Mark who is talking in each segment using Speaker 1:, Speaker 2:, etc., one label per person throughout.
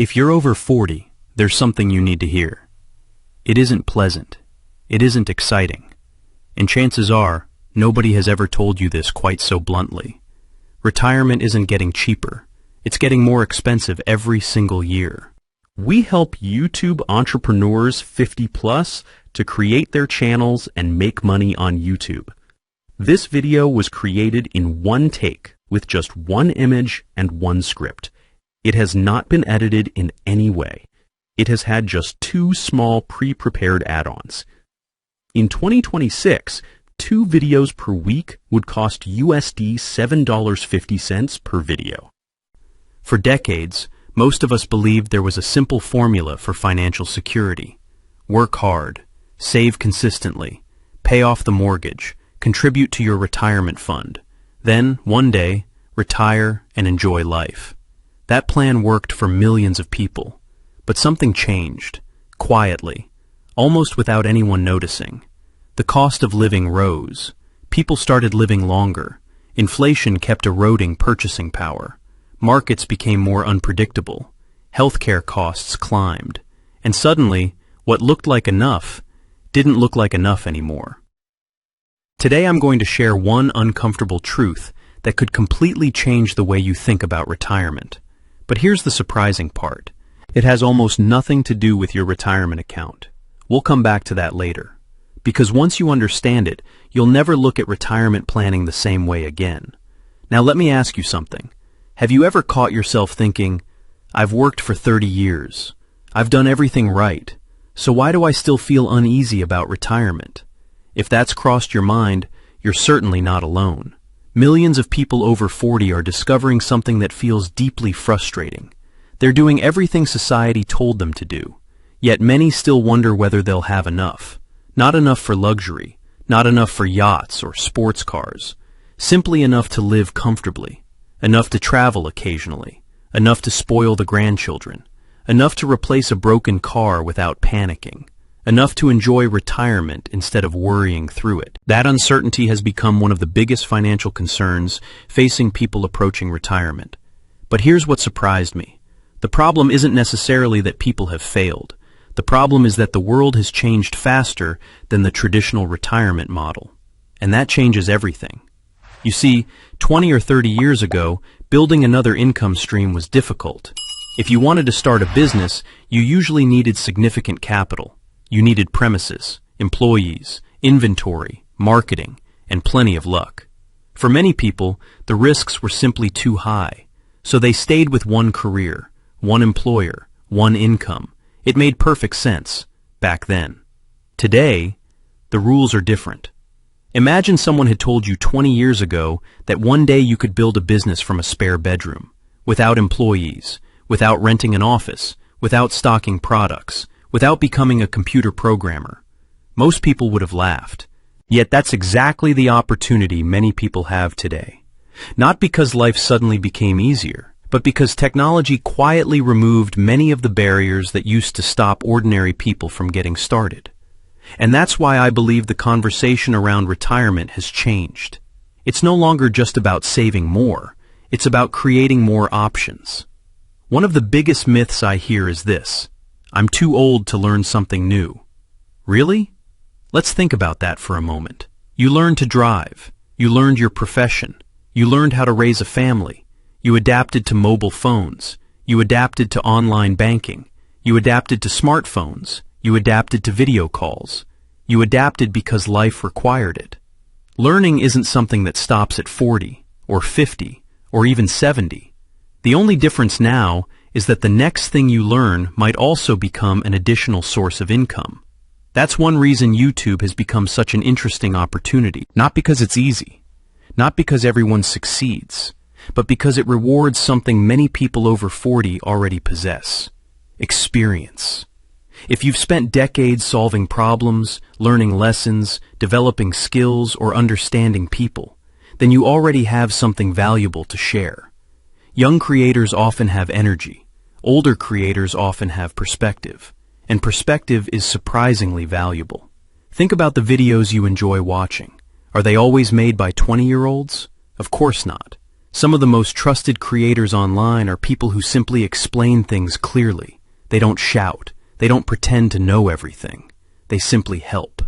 Speaker 1: If you're over 40, there's something you need to hear. It isn't pleasant. It isn't exciting. And chances are, nobody has ever told you this quite so bluntly. Retirement isn't getting cheaper. It's getting more expensive every single year. We help YouTube entrepreneurs 50 plus to create their channels and make money on YouTube. This video was created in one take with just one image and one script. It has not been edited in any way. It has had just two small pre-prepared add-ons. In 2026, 2 videos per week would cost USD $7.50 per video. For decades, most of us believed there was a simple formula for financial security. Work hard, save consistently, pay off the mortgage, contribute to your retirement fund. Then, one day, retire and enjoy life. That plan worked for millions of people, but something changed, quietly, almost without anyone noticing. The cost of living rose. People started living longer. Inflation kept eroding purchasing power. Markets became more unpredictable. Healthcare costs climbed. And suddenly, what looked like enough didn't look like enough anymore. Today I'm going to share one uncomfortable truth that could completely change the way you think about retirement. But here's the surprising part. It has almost nothing to do with your retirement account. We'll come back to that later. Because once you understand it, you'll never look at retirement planning the same way again. Now let me ask you something. Have you ever caught yourself thinking, I've worked for 30 years. I've done everything right. So why do I still feel uneasy about retirement? If that's crossed your mind, you're certainly not alone. Millions of people over 40 are discovering something that feels deeply frustrating. They're doing everything society told them to do, yet many still wonder whether they'll have enough. Not enough for luxury, not enough for yachts or sports cars, simply enough to live comfortably, enough to travel occasionally, enough to spoil the grandchildren, enough to replace a broken car without panicking, enough to enjoy retirement instead of worrying through it. That uncertainty has become one of the biggest financial concerns facing people approaching retirement. But here's what surprised me. The problem isn't necessarily that people have failed. The problem is that the world has changed faster than the traditional retirement model. And that changes everything. You see, 20 or 30 years ago, building another income stream was difficult. If you wanted to start a business, you usually needed significant capital. You needed premises, employees, inventory, marketing, and plenty of luck. For many people, the risks were simply too high, so they stayed with one career, one employer, one income. It made perfect sense back then. Today, the rules are different. Imagine someone had told you 20 years ago that one day you could build a business from a spare bedroom, without employees, without renting an office, without stocking products, without becoming a computer programmer. Most people would have laughed. Yet that's exactly the opportunity many people have today. Not because life suddenly became easier, but because technology quietly removed many of the barriers that used to stop ordinary people from getting started. And that's why I believe the conversation around retirement has changed. It's no longer just about saving more. It's about creating more options. One of the biggest myths I hear is this: I'm too old to learn something new. Really? Let's think about that for a moment. You learned to drive. You learned your profession. You learned how to raise a family. You adapted to mobile phones. You adapted to online banking. You adapted to smartphones. You adapted to video calls. You adapted because life required it. Learning isn't something that stops at 40 or 50 or even 70. The only difference now is that the next thing you learn might also become an additional source of income. That's one reason YouTube has become such an interesting opportunity. Not because it's easy, not because everyone succeeds, but because it rewards something many people over 40 already possess: experience. If you've spent decades solving problems, learning lessons, developing skills, or understanding people, then you already have something valuable to share. Young creators often have energy. Older creators often have perspective. And perspective is surprisingly valuable. Think about the videos you enjoy watching. Are they always made by 20-year-olds? Of course not. Some of the most trusted creators online are people who simply explain things clearly. They don't shout. They don't pretend to know everything. They simply help.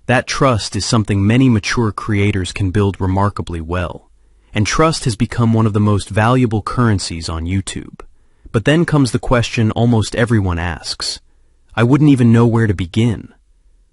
Speaker 1: That trust is something many mature creators can build remarkably well. And trust has become one of the most valuable currencies on YouTube. But then comes the question almost everyone asks. I wouldn't even know where to begin.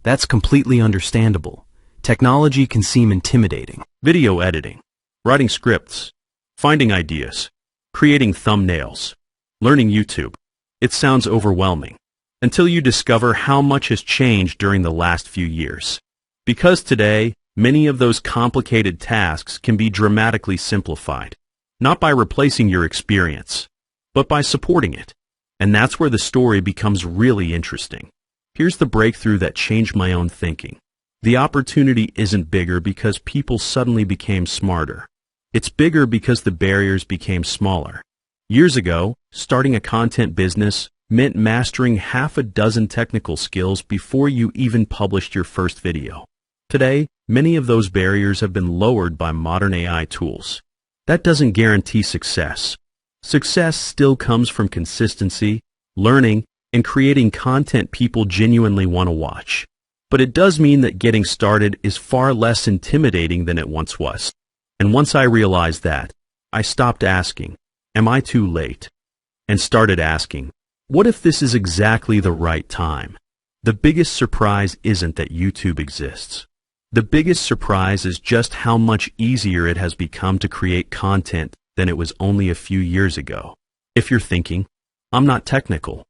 Speaker 1: That's completely understandable. Technology can seem intimidating.
Speaker 2: Video editing, writing scripts, finding ideas, creating thumbnails, learning YouTube. It sounds overwhelming until you discover how much has changed during the last few years. Because today, many of those complicated tasks can be dramatically simplified, not by replacing your experience, but by supporting it. And that's where the story becomes really interesting. Here's the breakthrough that changed my own thinking. The opportunity isn't bigger because people suddenly became smarter. It's bigger because the barriers became smaller. Years ago, starting a content business meant mastering half a dozen technical skills before you even published your first video. Today, many of those barriers have been lowered by modern AI tools. That doesn't guarantee success. Success still comes from consistency, learning, and creating content people genuinely want to watch. But it does mean that getting started is far less intimidating than it once was. And once I realized that, I stopped asking, am I too late? And started asking, what if this is exactly the right time? The biggest surprise isn't that YouTube exists. The biggest surprise is just how much easier it has become to create content than it was only a few years ago. If you're thinking, I'm not technical.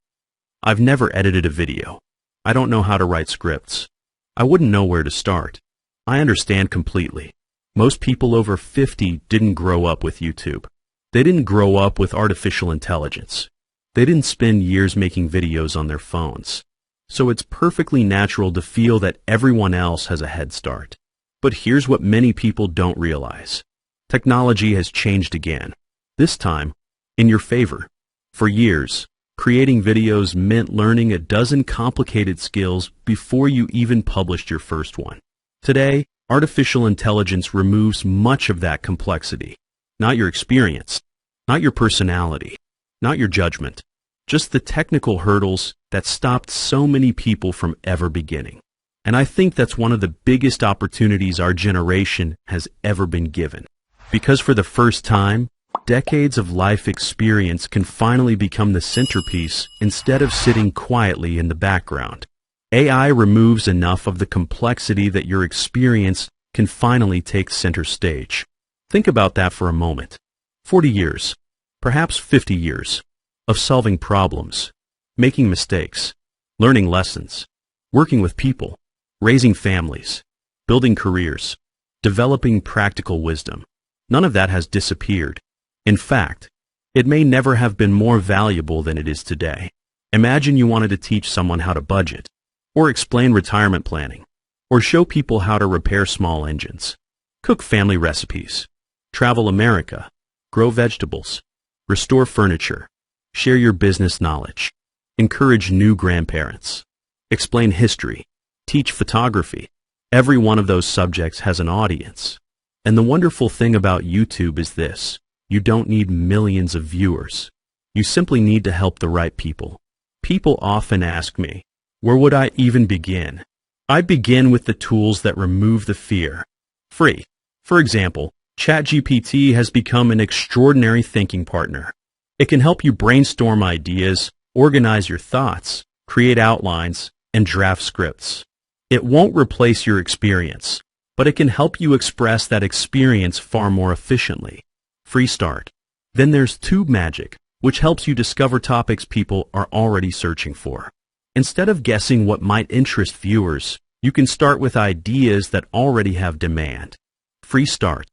Speaker 2: I've never edited a video. I don't know how to write scripts. I wouldn't know where to start. I understand completely. Most people over 50 didn't grow up with YouTube. They didn't grow up with artificial intelligence. They didn't spend years making videos on their phones. So it's perfectly natural to feel that everyone else has a head start. But here's what many people don't realize. Technology has changed again. This time, in your favor. For years, creating videos meant learning a dozen complicated skills before you even published your first one. Today, artificial intelligence removes much of that complexity. Not your experience, not your personality, not your judgment, just the technical hurdles that stopped so many people from ever beginning. And I think that's one of the biggest opportunities our generation has ever been given. Because for the first time, decades of life experience can finally become the centerpiece instead of sitting quietly in the background. AI removes enough of the complexity that your experience can finally take center stage. Think about that for a moment. 40 years, perhaps 50 years, of solving problems, making mistakes, learning lessons, working with people, raising families, building careers, developing practical wisdom. None of that has disappeared. In fact, it may never have been more valuable than it is today. Imagine you wanted to teach someone how to budget, or explain retirement planning, or show people how to repair small engines, cook family recipes, travel America, grow vegetables, restore furniture, share your business knowledge, encourage new grandparents, explain history, teach photography. Every one of those subjects has an audience. And the wonderful thing about YouTube is this: you don't need millions of viewers. You simply need to help the right people. People often ask me, where would I even begin? I begin with the tools that remove the fear. Free. For example, ChatGPT has become an extraordinary thinking partner. It can help you brainstorm ideas, organize your thoughts, create outlines, and draft scripts. It won't replace your experience, but it can help you express that experience far more efficiently. Free start. Then there's Tube Magic, which helps you discover topics people are already searching for. Instead of guessing what might interest viewers, you can start with ideas that already have demand. Free start.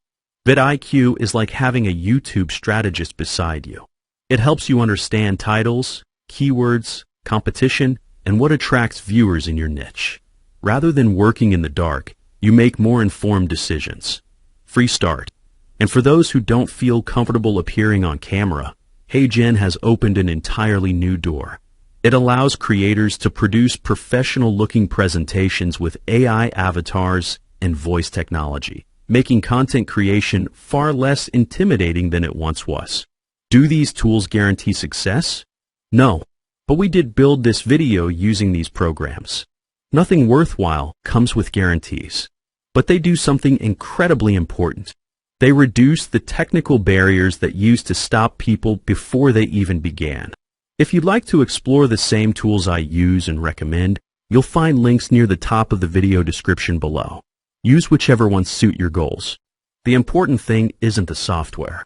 Speaker 2: vidIQ is like having a YouTube strategist beside you. It helps you understand titles, keywords, competition, and what attracts viewers in your niche. Rather than working in the dark, you make more informed decisions. Free start. And for those who don't feel comfortable appearing on camera, HeyGen has opened an entirely new door. It allows creators to produce professional-looking presentations with AI avatars and voice technology. making content creation far less intimidating than it once was. Do these tools guarantee success? No, but we did build this video using these programs. Nothing worthwhile comes with guarantees, but they do something incredibly important. They reduce the technical barriers that used to stop people before they even began. If you'd like to explore the same tools I use and recommend, you'll find links near the top of the video description below. Use whichever ones suit your goals. The important thing isn't the software.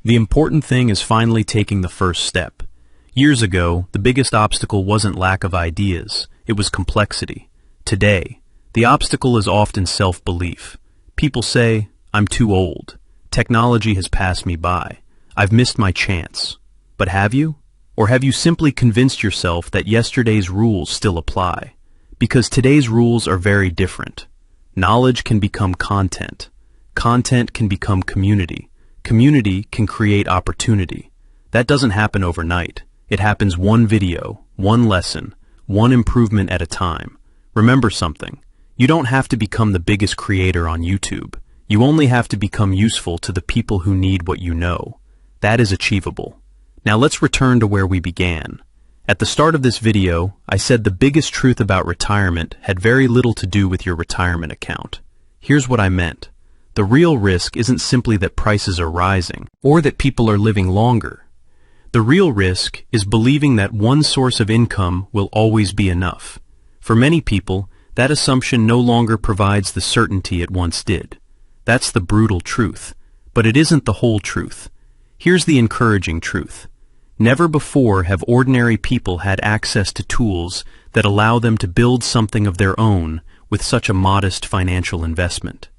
Speaker 1: The important thing is finally taking the first step. Years ago, the biggest obstacle wasn't lack of ideas, it was complexity. Today, the obstacle is often self-belief. People say, "I'm too old. Technology has passed me by. I've missed my chance." But have you? Or have you simply convinced yourself that yesterday's rules still apply? Because today's rules are very different. Knowledge can become content. Content can become community. Community can create opportunity. That doesn't happen overnight. It happens one video, one lesson, one improvement at a time. Remember something. You don't have to become the biggest creator on YouTube. You only have to become useful to the people who need what you know. That is achievable. Now let's return to where we began. At the start of this video, I said the biggest truth about retirement had very little to do with your retirement account. Here's what I meant. The real risk isn't simply that prices are rising, or that people are living longer. The real risk is believing that one source of income will always be enough. For many people, that assumption no longer provides the certainty it once did. That's the brutal truth, but it isn't the whole truth. Here's the encouraging truth. Never before have ordinary people had access to tools that allow them to build something of their own with such a modest financial investment.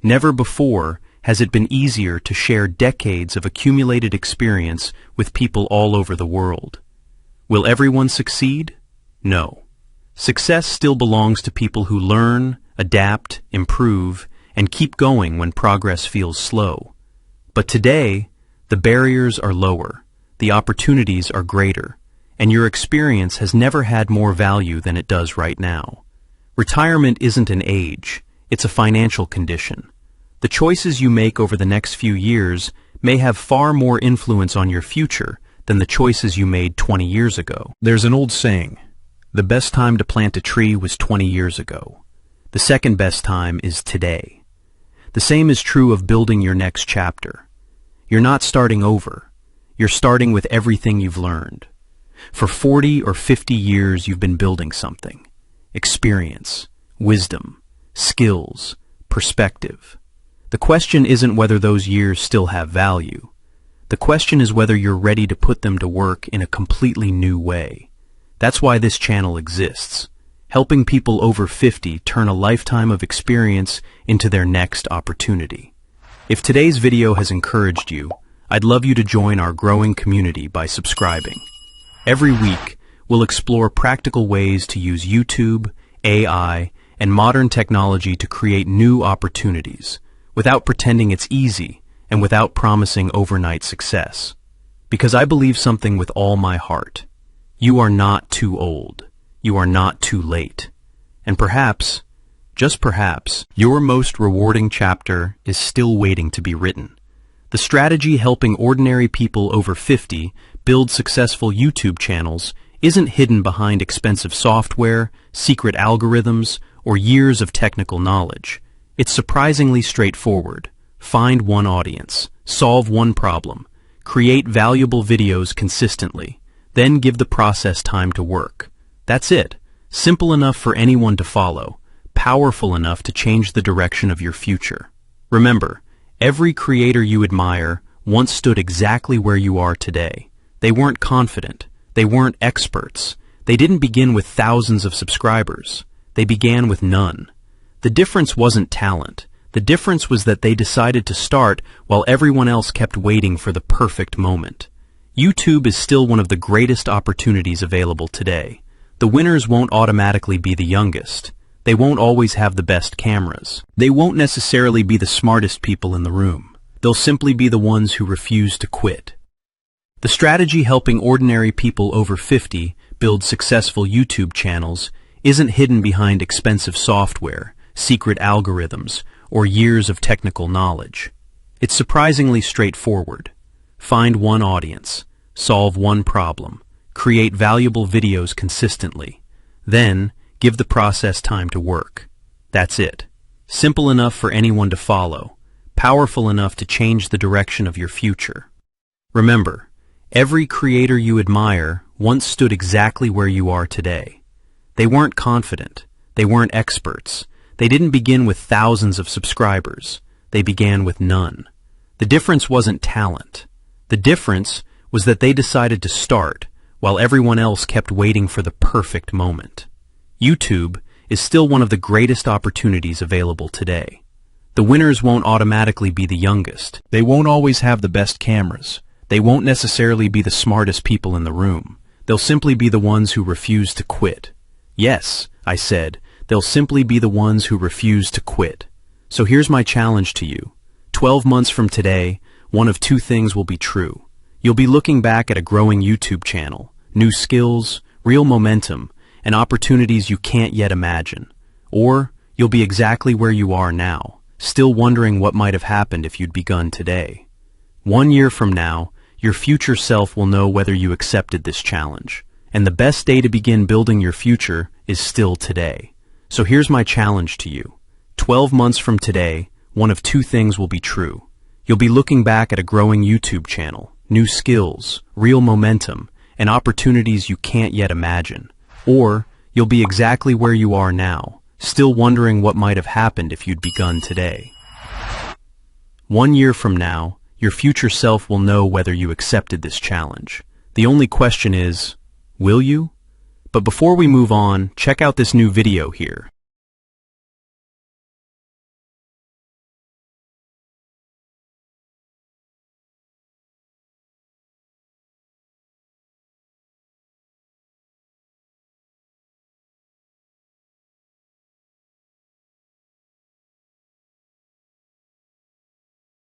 Speaker 1: Never before has it been easier to share decades of accumulated experience with people all over the world. Will everyone succeed? No. Success still belongs to people who learn, adapt, improve, and keep going when progress feels slow. But today, the barriers are lower, the opportunities are greater, and your experience has never had more value than it does right now. Retirement isn't an age, it's a financial condition. The choices you make over the next few years may have far more influence on your future than the choices you made 20 years ago. There's an old saying, the best time to plant a tree was 20 years ago. The second best time is today. The same is true of building your next chapter. You're not starting over. You're starting with everything you've learned. For 40 or 50 years you've been building something. Experience, wisdom, skills, perspective. The question isn't whether those years still have value. The question is whether you're ready to put them to work in a completely new way. That's why this channel exists, helping people over 50 turn a lifetime of experience into their next opportunity. If today's video has encouraged you, I'd love you to join our growing community by subscribing. Every week, we'll explore practical ways to use YouTube, AI, and modern technology to create new opportunities, without pretending it's easy and without promising overnight success. Because I believe something with all my heart. You are not too old. You are not too late. And perhaps, just perhaps, your most rewarding chapter is still waiting to be written. The strategy helping ordinary people over 50 build successful YouTube channels isn't hidden behind expensive software, secret algorithms, or years of technical knowledge. It's surprisingly straightforward. Find one audience, solve one problem, create valuable videos consistently, then give the process time to work. That's it. Simple enough for anyone to follow, powerful enough to change the direction of your future. Remember, every creator you admire once stood exactly where you are today. They weren't confident. They weren't experts. They didn't begin with thousands of subscribers. They began with none. The difference wasn't talent. The difference was that they decided to start while everyone else kept waiting for the perfect moment. YouTube is still one of the greatest opportunities available today. The winners won't automatically be the youngest. They won't always have the best cameras. They won't necessarily be the smartest people in the room. They'll simply be the ones who refuse to quit. The strategy helping ordinary people over 50 build successful YouTube channels isn't hidden behind expensive software, secret algorithms, or years of technical knowledge. It's surprisingly straightforward. Find one audience, solve one problem, create valuable videos consistently. Then, give the process time to work. That's it. Simple enough for anyone to follow, powerful enough to change the direction of your future. Remember, every creator you admire once stood exactly where you are today. They weren't confident. They weren't experts. They didn't begin with thousands of subscribers. They began with none. The difference wasn't talent. The difference was that they decided to start while everyone else kept waiting for the perfect moment. YouTube is still one of the greatest opportunities available today. The winners won't automatically be the youngest.
Speaker 3: They won't always have the best cameras.
Speaker 1: They won't necessarily be the smartest people in the room. They'll simply be the ones who refuse to quit. Yes, I said, they'll simply be the ones who refuse to quit. So here's my challenge to you. 12 months from today, one of two things will be true. You'll be looking back at a growing YouTube channel, new skills, real momentum, and opportunities you can't yet imagine. Or you'll be exactly where you are now, still wondering what might have happened if you'd begun today. 1 year from now, your future self will know whether you accepted this challenge. And the best day to begin building your future is still today. So here's my challenge to you. 12 months from today, one of two things will be true. You'll be looking back at a growing YouTube channel, new skills, real momentum, and opportunities you can't yet imagine. Or you'll be exactly where you are now, still wondering what might have happened if you'd begun today. 1 year from now, your future self will know whether you accepted this challenge. The only question is, will you? But before we move on, check out this new video here.